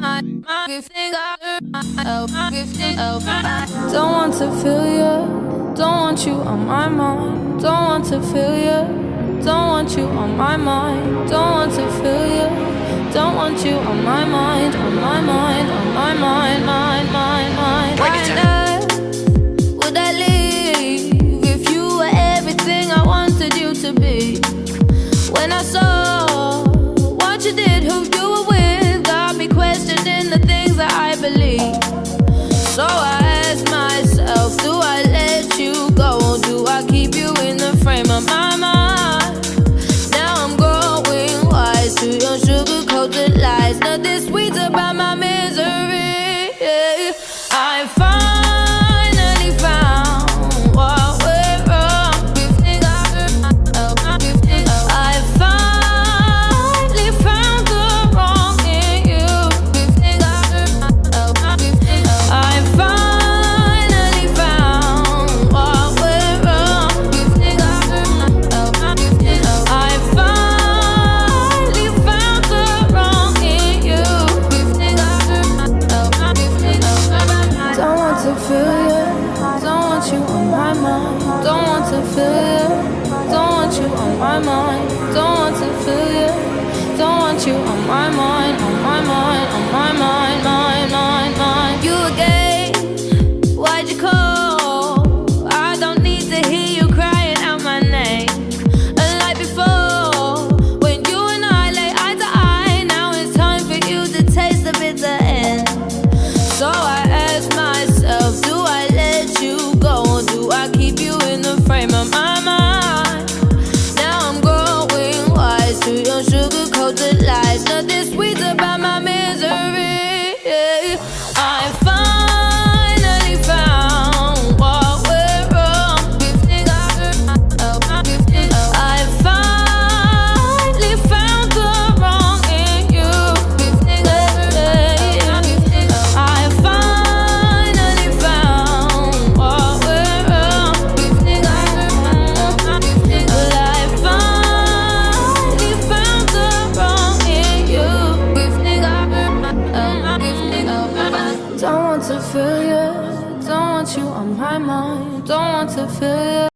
Don't want to feel you, don't want you on my mind. Don't want to feel you, don't want you on my mind. Don't want to feel you, don't want you on my mind, on my mind, on my mind, mind. Why would I leave if you were everything I wanted you to be? When I saw what you did, who you were with, got me questioning the things that I believe. So I asked myself, do I let you go? Do I keep you in the frame of my mind? Now I'm growing wise to your sugar-coated lies. Nothing sweet about my misery. I finally found what went wrong. I finally found the wrong in you. I finally found what went wrong. I finally found the wrong in you. Don't want to feel you, don't want you on my mind. Don't want to feel you, don't want you on my mind. Don't want to feel you, don't want you on my mind, on my mind, on my mind, mind. You again, why'd you call? I don't need to hear you crying out my name. Unlike before, when you and I lay eye to eye, now it's time for you to taste the bitter end. So I ask myself, do I let you go? Or do I keep you in the frame of my mind? Now I'm growing wise to your sugar-coated lies. Nothing sweet about my misery. I finally found what went wrong. I finally found the wrong in you. I finally found what went wrong. Well, I finally found the wrong in you. Don't want to feel you, don't want you on my mind. Don't want to feel you.